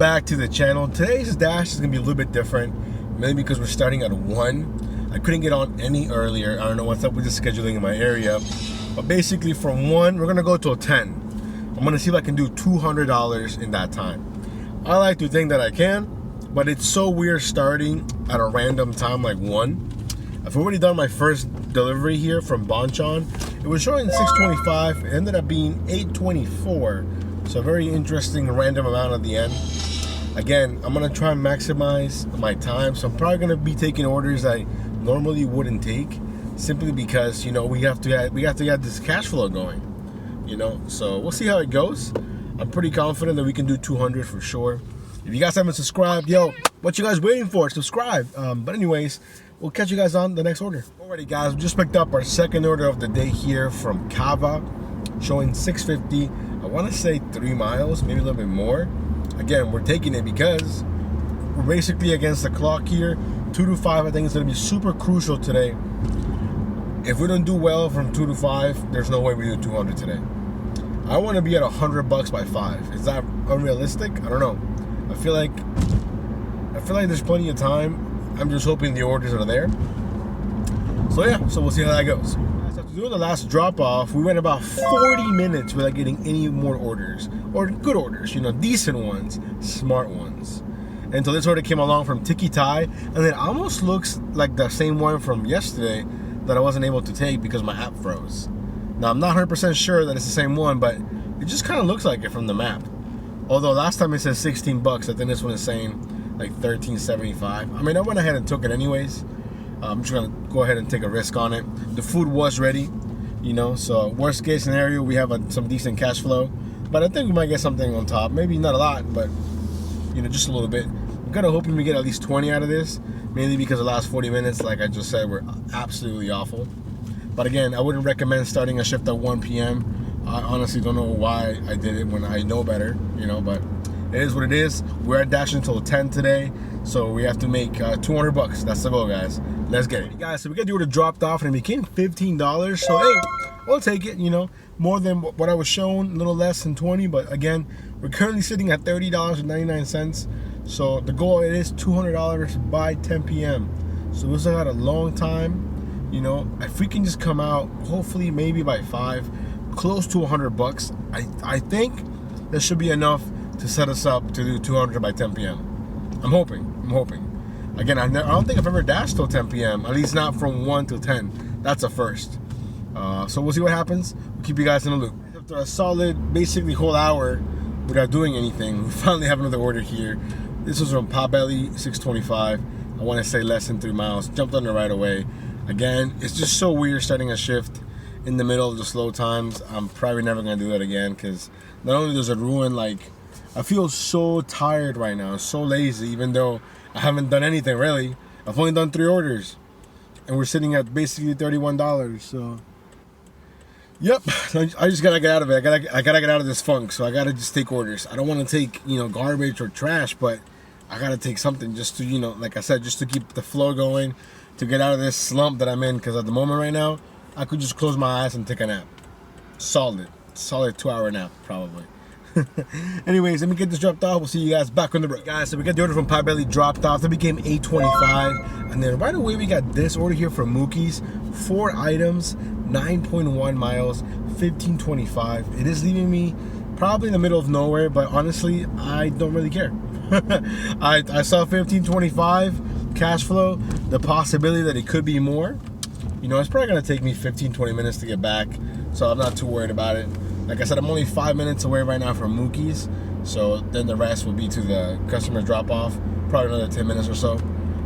back to the channel. Today's dash is gonna be a little bit different, mainly because we're starting at 1. I couldn't get on any earlier. I don't know what's up with the scheduling in my area, but basically from 1 we're gonna go till 10. I'm gonna see if I can do $200 in that time. I like to think that I can, but it's so weird starting at a random time like 1. I've already done my first delivery here from Bonchon. It was showing 625. It ended up being 824. So a very interesting random amount at the end. Again, I'm gonna try and maximize my time. So I'm probably gonna be taking orders I normally wouldn't take, simply because, you know, we have to get this cash flow going. You know, so we'll see how it goes. I'm pretty confident that we can do 200 for sure. If you guys haven't subscribed, yo, what you guys waiting for? Subscribe. But anyways, we'll catch you guys on the next order. Alrighty guys, we just picked up our second order of the day here from Kava, showing 650. I want to say 3 miles, maybe a little bit more. Again, we're taking it because we're basically against the clock here. 2 to 5, I think it's going to be super crucial today. If we don't do well from 2 to 5, there's no way we do 200 today. I want to be at $100 by 5. Is that unrealistic? I don't know. I feel like there's plenty of time. I'm just hoping the orders are there. So yeah, so we'll see how that goes. After doing the last drop off, we went about 40 minutes without getting any more orders, or good orders, you know, decent ones, smart ones. Until this order came along from Tiki Tai, and it almost looks like the same one from yesterday that I wasn't able to take because my app froze. Now I'm not 100% sure that it's the same one, but it just kind of looks like it from the map. Although last time it says 16 bucks, I think this one is saying like $13.75. I mean, I went ahead and took it anyways. I'm just gonna go ahead and take a risk on it. The food was ready, you know, so worst case scenario, we have some decent cash flow. But I think we might get something on top. Maybe not a lot, but you know, just a little bit. I'm kind of hoping we get at least 20 out of this, mainly because the last 40 minutes, like I just said, were absolutely awful. But again, I wouldn't recommend starting a shift at 1 p.m. I honestly don't know why I did it when I know better, you know, but it is what it is. We're at Dash until 10 today, so we have to make $200. That's the goal, guys. Let's get it. Guys, so we got the order dropped off and it became $15. So hey, we'll take it, you know, more than what I was shown, a little less than 20, but again, we're currently sitting at $30.99. So the goal is $200 by 10 p.m. So we still got a long time. You know, if we can just come out, hopefully maybe by 5, close to $100, I think that should be enough to set us up to do 200 by 10 p.m. I'm hoping. Again, I don't think I've ever dashed till 10 p.m. At least not from 1 to 10. That's a first. So we'll see what happens. We'll keep you guys in the loop. After a solid, basically whole hour without doing anything, we finally have another order here. This was from Potbelly, 625. I want to say less than 3 miles. Jumped on it right away. Again, it's just so weird starting a shift in the middle of the slow times. I'm probably never gonna do that again, because not only does it ruin, like, I feel so tired right now, so lazy, even though I haven't done anything really. I've only done 3 orders and we're sitting at basically $31. So yep, I just gotta get out of it. I gotta get out of this funk. So I gotta just take orders. I don't want to take, you know, garbage or trash, but I gotta take something just to, you know, like I said, just to keep the flow going, to get out of this slump that I'm in. Because at the moment right now, I could just close my eyes and take a nap. Solid 2-hour nap probably. Anyways, let me get this dropped off. We'll see you guys back on the road. Guys, so we got the order from Potbelly dropped off. That became $8.25. And then right away we got this order here from Mookie's. 4 items, 9.1 miles, $15.25. It is leaving me probably in the middle of nowhere, but honestly, I don't really care. I saw $15.25 cash flow, the possibility that it could be more. You know, it's probably gonna take me 15-20 minutes to get back, so I'm not too worried about it. Like I said, I'm only 5 minutes away right now from Mookie's, so then the rest will be to the customer drop off, probably another 10 minutes or so.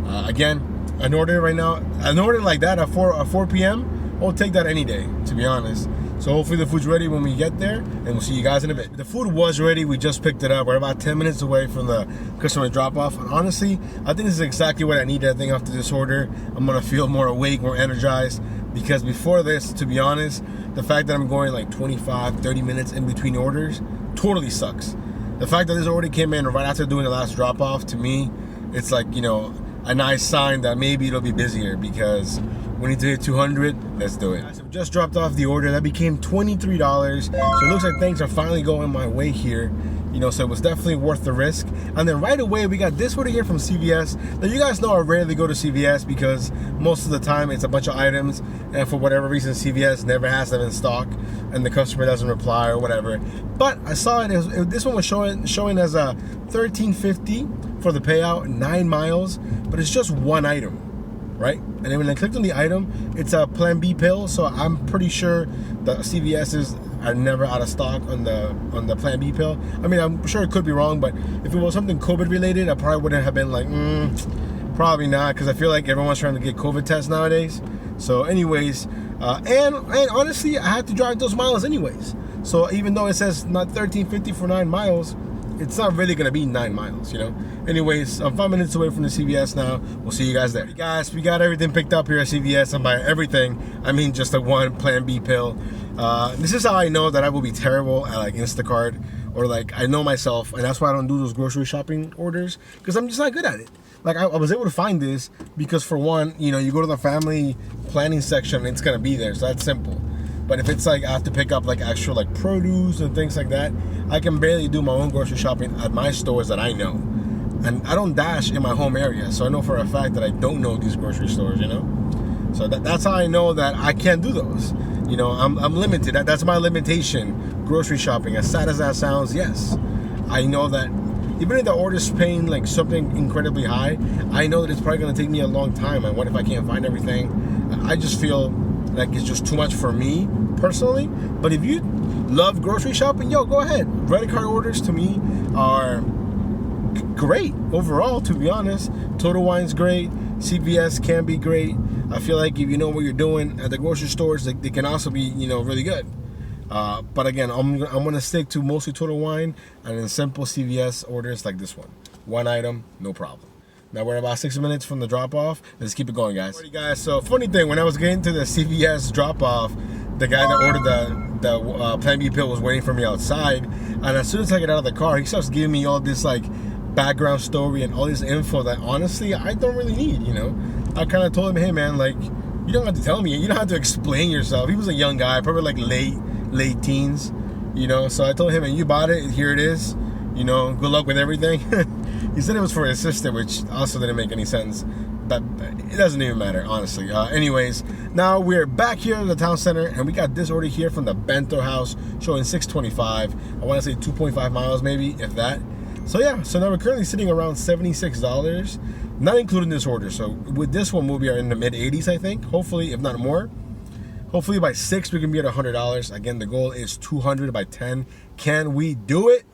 Again, an order right now, an order like that at 4 p.m., I'll take that any day, to be honest. So hopefully the food's ready when we get there, and we'll see you guys in a bit. The food was ready, we just picked it up. We're about 10 minutes away from the customer drop off. And honestly, I think this is exactly what I need. I think after this order, I'm gonna feel more awake, more energized. Because before this, to be honest, the fact that I'm going like 25, 30 minutes in between orders totally sucks. The fact that this order came in right after doing the last drop off, to me, it's like, you know, a nice sign that maybe it'll be busier, because we need to hit 200. Let's do it. So just dropped off the order. That became $23. So it looks like things are finally going my way here. you know, so it was definitely worth the risk. And then right away we got this order here from CVS. Now you guys know I rarely go to CVS because most of the time it's a bunch of items, and for whatever reason CVS never has them in stock and the customer doesn't reply or whatever. But I saw this one was showing as a $13.50 for the payout, 9 miles, but it's just one item, right? And then when I clicked on the item, it's a Plan B pill, so I'm pretty sure the CVS's are never out of stock on the Plan B pill. I mean, I'm sure it could be wrong, but if it was something COVID related, I probably wouldn't have been like, probably not, because I feel like everyone's trying to get COVID tests nowadays. So anyways, and honestly, I had to drive those miles anyways. So even though it says not $13.50 for 9 miles, it's not really gonna be 9 miles, you know. Anyways, I'm 5 minutes away from the CVS now. We'll see you guys there. Hey guys, we got everything picked up here at CVS, and by everything, I mean just the one Plan B pill. This is how I know that I will be terrible at like Instacart, or like I know myself, and that's why I don't do those grocery shopping orders, because I'm just not good at it. Like I was able to find this because, for one, you know, you go to the family planning section and it's gonna be there, so that's simple. But if it's like I have to pick up like actual like produce and things like that, I can barely do my own grocery shopping at my stores that I know. And I don't dash in my home area, so I know for a fact that I don't know these grocery stores, you know? So that's how I know that I can't do those. You know, I'm limited. That's my limitation, grocery shopping. As sad as that sounds, yes. I know that even if the order's paying like something incredibly high, I know that it's probably gonna take me a long time. And what if I can't find everything? I just feel like it's just too much for me personally. But if you love grocery shopping, yo, go ahead. Credit card orders to me are great overall, to be honest. Total Wine's great. CVS can be great. I feel like if you know what you're doing at the grocery stores, they can also be, you know, really good. But again, I'm gonna stick to mostly Total Wine and then simple CVS orders like this one. One item, no problem. Now we're about 6 minutes from the drop-off. Let's keep it going, guys. Alrighty, guys. So funny thing, when I was getting to the CVS drop-off, the guy that ordered the Plan B pill was waiting for me outside. And as soon as I get out of the car, he starts giving me all this like background story and all this info that honestly I don't really need. You know, I kind of told him, hey man, like you don't have to tell me. You don't have to explain yourself. He was a young guy, probably like late teens. You know, so I told him, and you bought it. Here it is. You know, good luck with everything. He said it was for his sister, which also didn't make any sense, but it doesn't even matter, honestly. Anyways, now we're back here in the town center, and we got this order here from the Bento house showing 625. I want to say 2.5 miles, maybe, if that. So yeah, so now we're currently sitting around $76, not including this order. So with this one, we'll be in the mid 80s, I think. Hopefully, if not more. Hopefully by 6 we can be at $100. Again, the goal is 200 by 10. Can we do it?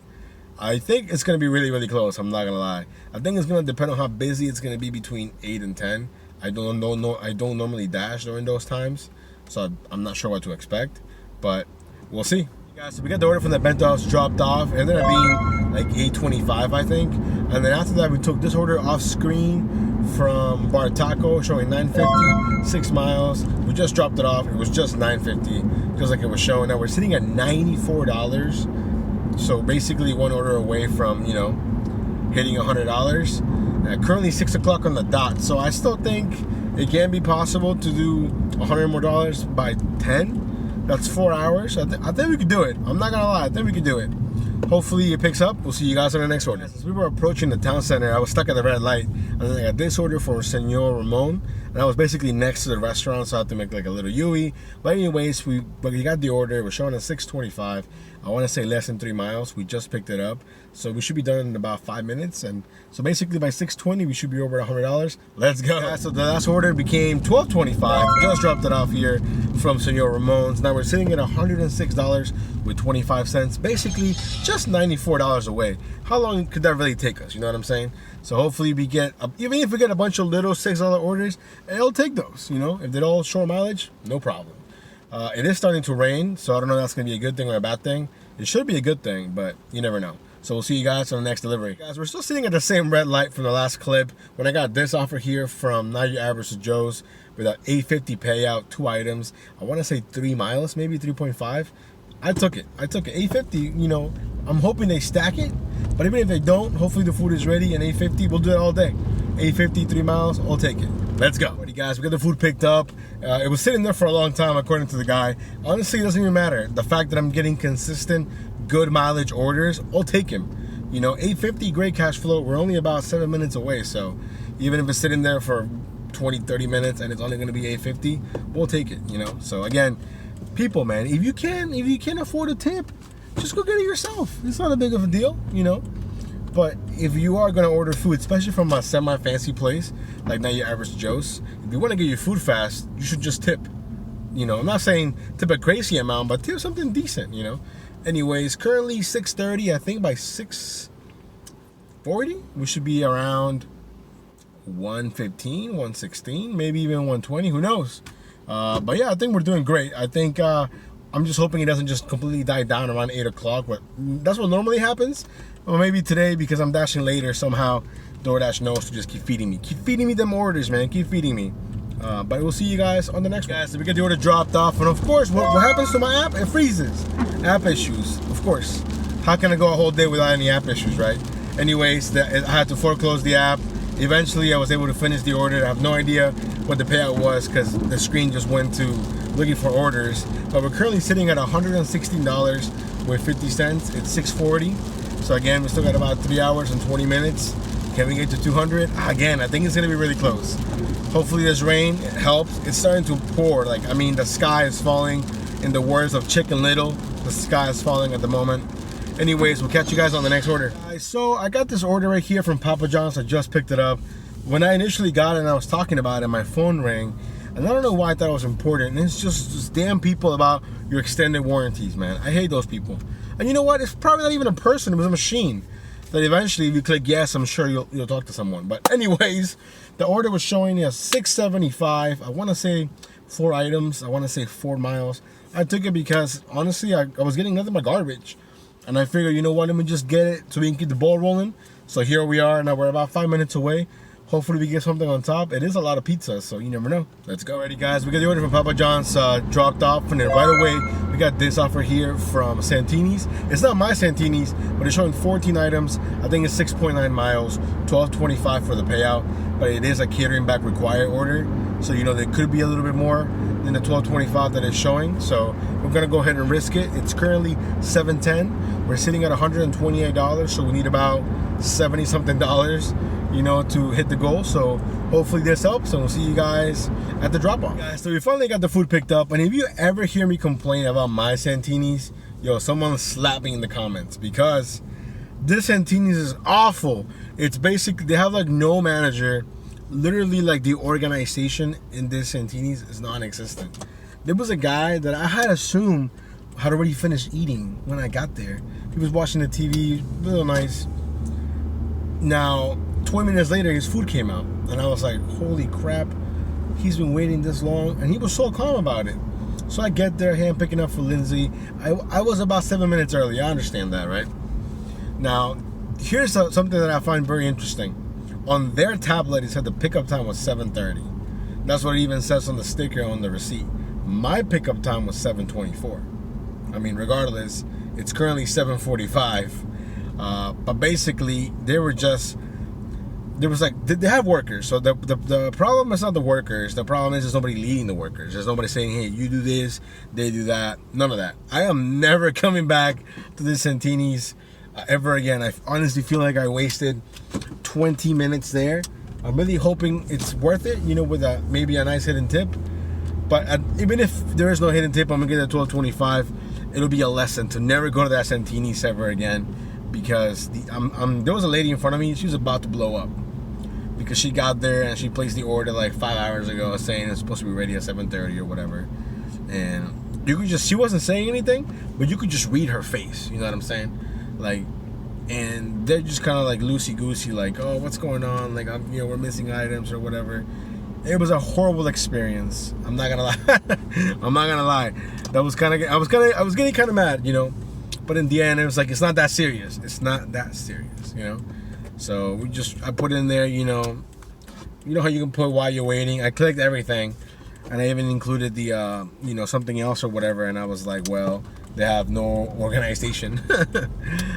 I think it's going to be really, really close. I'm not going to lie. I think it's going to depend on how busy it's going to be between 8 and 10. I don't normally dash during those times, so I'm not sure what to expect, but we'll see. Guys, so we got the order from the Bento house dropped off. It ended up being like $8.25, I think. And then after that, we took this order off screen from Bar Taco, showing $9.50, 6 miles. We just dropped it off. It was just $9.50, just like it was showing. Now we're sitting at $94. So basically one order away from, you know, hitting $100. Currently 6 o'clock on the dot. So I still think it can be possible to do $100 more by 10. That's 4 hours. I think we could do it. I'm not gonna lie. I think we could do it. Hopefully it picks up. We'll see you guys on the next order. As we were approaching the town center, I was stuck at the red light, and then I got this order for Senor Ramon, and I was basically next to the restaurant, so I had to make like a little Yui. But anyways, we got the order. We're showing at 625. I want to say less than 3 miles. We just picked it up, so we should be done in about 5 minutes. And so basically by 6:20, we should be over $100. Let's go. Yeah, so the last order became $12.25. Just dropped it off here from Senor Ramon's. Now we're sitting at $106 with 25 cents. Basically, just $94 away. How long could that really take us? You know what I'm saying? So hopefully we get, even if we get a bunch of little $6 orders, it'll take those. You know, if they're all short mileage, no problem. It is starting to rain, so I don't know if that's going to be a good thing or a bad thing. It should be a good thing, but you never know. So we'll see you guys on the next delivery. Guys, we're still sitting at the same red light from the last clip when I got this offer here from Not Your Average Joe's with an $8.50 payout, 2 items. I want to say 3 miles, maybe 3.5. I took it. $8.50, you know, I'm hoping they stack it, but even if they don't, hopefully the food is ready, and $8.50, we'll do it all day. $8.50, 3 miles, I'll take it. Let's go. Alrighty guys, we got the food picked up. It was sitting there for a long time according to the guy. Honestly, it doesn't even matter. The fact that I'm getting consistent, good mileage orders, I'll take him. You know, $8.50, great cash flow. We're only about 7 minutes away, so even if it's sitting there for 20, 30 minutes and it's only gonna be $8.50, we'll take it, you know? So again, people, man, if you can't afford a tip, just go get it yourself. It's not a big of a deal, you know? But if you are gonna order food, especially from a semi-fancy place, like not your average Joe's, if you wanna get your food fast, you should just tip. You know, I'm not saying tip a crazy amount, but tip something decent, you know? Anyways, currently 6:30, I think by 6:40, we should be around 115, 116, maybe even 120, who knows? But yeah, I think we're doing great. I think I'm just hoping it doesn't just completely die down around 8 o'clock, but that's what normally happens. Or maybe today, because I'm dashing later, somehow DoorDash knows to just keep feeding me. Keep feeding me them orders, man. Keep feeding me. But we'll see you guys on the next one. Guys, so we get the order dropped off, and of course, what happens to my app? It freezes. App issues, of course. How can I go a whole day without any app issues, right? Anyways, I had to foreclose the app. Eventually, I was able to finish the order. I have no idea what the payout was because the screen just went to looking for orders. But we're currently sitting at $116 with 50 cents. It's 6:40. So again, we still got about 3 hours and 20 minutes. Can we get to 200? Again, I think it's gonna be really close. Hopefully this rain helps. It's starting to pour. Like, I mean, the sky is falling. In the words of Chicken Little, the sky is falling at the moment. Anyways, we'll catch you guys on the next order. So I got this order right here from Papa John's. I just picked it up. When I initially got it and I was talking about it, my phone rang. And I don't know why I thought it was important. And it's just damn people about your extended warranties, man. I hate those people. And you know what? It's probably not even a person. It was a machine. That eventually, if you click yes, I'm sure you'll talk to someone. But anyways, the order was showing us $6.75. I want to say 4 items. I want to say 4 miles. I took it because, honestly, I was getting nothing but garbage. And I figured, you know what, let me just get it so we can keep the ball rolling. So here we are. Now we're about 5 minutes away. Hopefully we get something on top. It is a lot of pizza, so you never know. Let's go. Alrighty, guys. We got the order from Papa John's dropped off. And then right away, we got this offer here from Santini's. It's not my Santini's, but it's showing 14 items. I think it's 6.9 miles, $12.25 for the payout. But it is a catering back required order. So, you know, there could be a little bit more than the $12.25 that it's showing. So we're going to go ahead and risk it. It's currently $7.10. We're sitting at $128. So we need about $70-something, you know, to hit the goal. So hopefully this helps, and we'll see you guys at the drop-off. Guys, so we finally got the food picked up, and if you ever hear me complain about my Santini's, yo, someone slap me in the comments, because this Santini's is awful. It's basically, they have like no manager. Literally, like, the organization in this Santini's is non-existent. There was a guy that I had assumed had already finished eating when I got there. He was watching the TV, real nice. Now, 20 minutes later, his food came out, and I was like, holy crap, he's been waiting this long, and he was so calm about it. So I get there, hey, I'm picking up for Lindsay. I was about 7 minutes early. I understand that, right? Now, here's something that I find very interesting. On their tablet, it said the pickup time was 7:30. That's what it even says on the sticker on the receipt. My pickup time was 7:24. I mean, regardless, it's currently 7:45. But basically, they have workers. So the problem is not the workers. The problem is there's nobody leading the workers. There's nobody saying, hey, you do this, they do that. None of that. I am never coming back to this Santini's ever again. I honestly feel like I wasted 20 minutes there. I'm really hoping it's worth it, you know, with maybe a nice hidden tip. But even if there is no hidden tip, I'm gonna get a $12.25. It'll be a lesson to never go to that Santini's ever again, because there was a lady in front of me. She was about to blow up because she got there and she placed the order like 5 hours ago, saying it's supposed to be ready at 7:30 or whatever. And you could she wasn't saying anything, but you could just read her face. You know what I'm saying? Like, and they're just kind of like loosey-goosey, like, oh, what's going on? Like, we're missing items or whatever. It was a horrible experience. I'm not gonna lie. I'm not gonna lie. That was kind of. I was getting kind of mad, you know. But in the end, it was like, it's not that serious. It's not that serious, you know. So I put in there, you know how you can put while you're waiting. I clicked everything. and I even included the you know, something else or whatever, and I was like, well, they have no organization.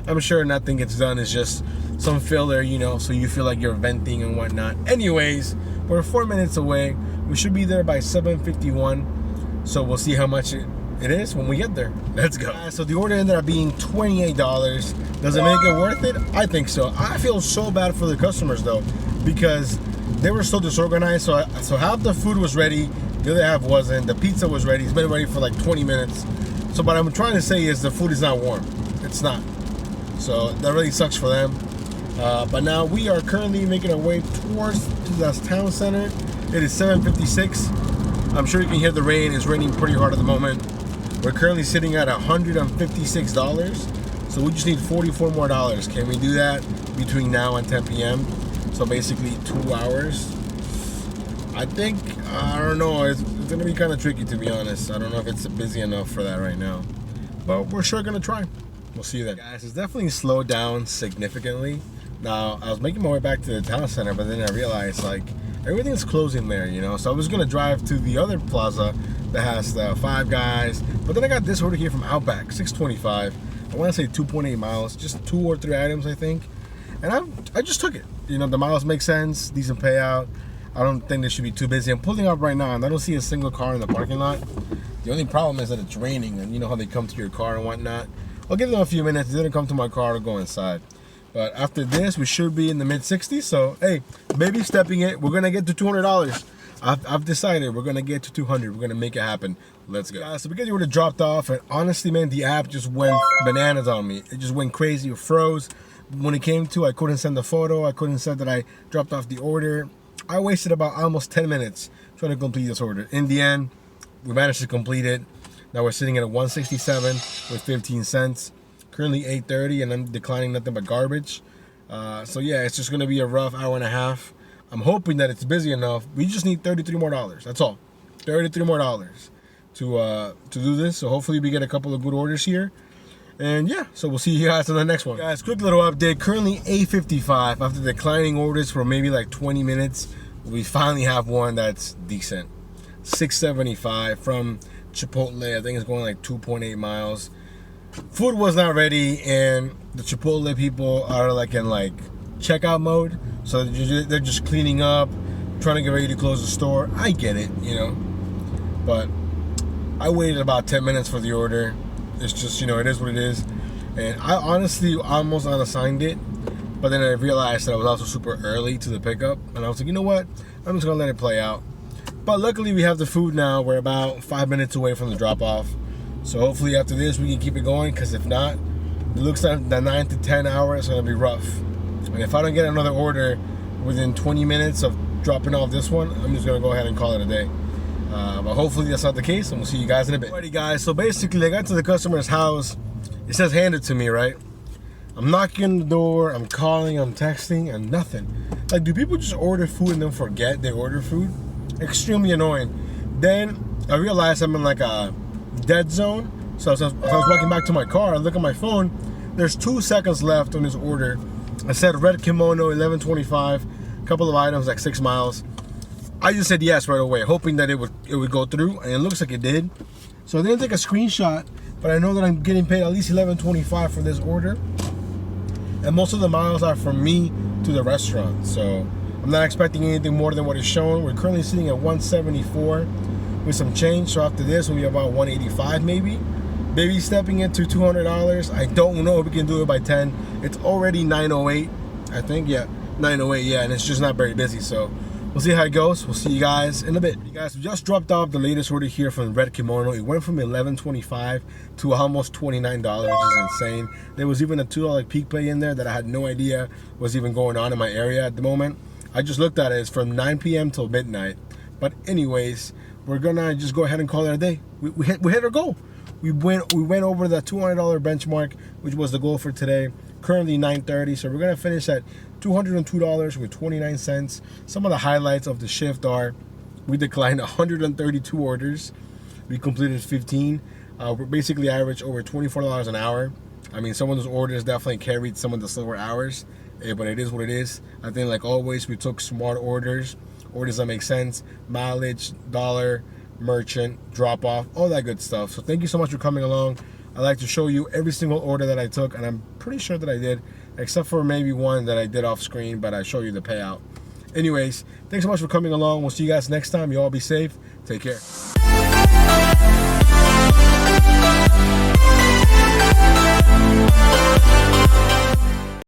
I'm sure nothing gets done. It's just some filler, you know, so you feel like you're venting and whatnot. Anyways, we're 4 minutes away. We should be there by 7:51, so we'll see how much it is when we get there. Let's go. So the order ended up being $28. Does it make it worth it? I think so. I feel so bad for the customers though, because they were so disorganized. So half the food was ready, the other half wasn't. The pizza was ready. It's been ready for like 20 minutes. So what I'm trying to say is the food is not warm. It's not. So that really sucks for them. But now we are currently making our way towards the town center. It is 7:56. I'm sure you can hear the rain. It's raining pretty hard at the moment. We're currently sitting at $156. So we just need $44 more. Can we do that between now and 10 p.m.? So basically 2 hours. I think, I don't know, it's going to be kind of tricky, to be honest. I don't know if it's busy enough for that right now. But we're sure going to try. We'll see you then. Guys, it's definitely slowed down significantly. Now, I was making my way back to the town center, but then I realized, like, everything's closing there, you know? So I was going to drive to the other plaza that has the Five Guys. But then I got this order here from Outback, $6.25. I want to say 2.8 miles, just 2 or 3 items, I think. And I just took it. You know, the miles make sense, decent payout. I don't think they should be too busy. I'm pulling up right now and I don't see a single car in the parking lot. The only problem is that it's raining and you know how they come to your car and whatnot. I'll give them a few minutes. They didn't come to my car to go inside. But after this, we should be in the mid-60s. So, hey, baby stepping it. We're going to get to $200. I've decided we're going to get to 200. We're going to make it happen. Let's go. So because you would have dropped off, and honestly, man, the app just went bananas on me. It just went crazy. It froze. When it came to, I couldn't send the photo. I couldn't send that I dropped off the order. I wasted about almost 10 minutes trying to complete this order. In the end, we managed to complete it. Now we're sitting at 167 with 15 cents. Currently 8:30, and I'm declining nothing but garbage. So yeah, it's just gonna be a rough hour and a half. I'm hoping that it's busy enough. We just need $33 more. That's all. $33 more to do this. So hopefully we get a couple of good orders here. And yeah, so we'll see you guys on the next one. Guys, quick little update. Currently 8:55. After declining orders for maybe like 20 minutes, we finally have one that's decent. $6.75 from Chipotle. I think it's going like 2.8 miles. Food was not ready, and the Chipotle people are like in like checkout mode. So they're just cleaning up, trying to get ready to close the store. I get it, you know. But I waited about 10 minutes for the order. It's just, you know, it is what it is. And I honestly almost unassigned it, but then I realized that I was also super early to the pickup, and I was like, you know what, I'm just gonna let it play out. But luckily we have the food now. We're about 5 minutes away from the drop-off, so hopefully after this we can keep it going, because if not, it looks like the 9 to 10 hours is gonna be rough. And if I don't get another order within 20 minutes of dropping off this one, I'm just gonna go ahead and call it a day. But hopefully that's not the case, and we'll see you guys in a bit. Alrighty guys, so basically I got to the customer's house. It says hand it to me, right? I'm knocking on the door, I'm calling, I'm texting, and nothing. Like, do people just order food and then forget they order food? Extremely annoying. Then I realized I'm in like a dead zone. So as I was walking back to my car, I look at my phone. There's 2 seconds left on this order. I said red kimono, 11.25, a couple of items, like 6 miles. I just said yes right away, hoping that it would go through, and it looks like it did. So I didn't take a screenshot, but I know that I'm getting paid at least $11.25 for this order. And most of the miles are from me to the restaurant. So I'm not expecting anything more than what is shown. We're currently sitting at 174 with some change. So after this, we'll be about 185 maybe. Baby stepping into $200. I don't know if we can do it by 10. It's already 9:08, I think. Yeah, 9:08. Yeah, and it's just not very busy. So we'll see how it goes. We'll see you guys in a bit. You guys, we just dropped off the latest order here from Red Kimono. It went from $11.25 to almost $29, which is insane. There was even a $2 peak pay in there that I had no idea was even going on in my area at the moment. I just looked at it. It's from 9 p.m. till midnight. But anyways, we're gonna just go ahead and call it a day. We hit our goal. We went over the $200 benchmark, which was the goal for today. Currently 9:30, so we're gonna finish at $202 with 29 cents. Some of the highlights of the shift are: we declined 132 orders. We completed 15. We basically averaged over $24 an hour. I mean, some of those orders definitely carried some of the slower hours, but it is what it is. I think, like always, we took smart orders that make sense. Mileage, dollar, merchant, drop off, all that good stuff. So thank you so much for coming along. I like to show you every single order that I took, and I'm pretty sure that I did, except for maybe one that I did off screen, but I show you the payout. Anyways, thanks so much for coming along. We'll see you guys next time. You all be safe. Take care.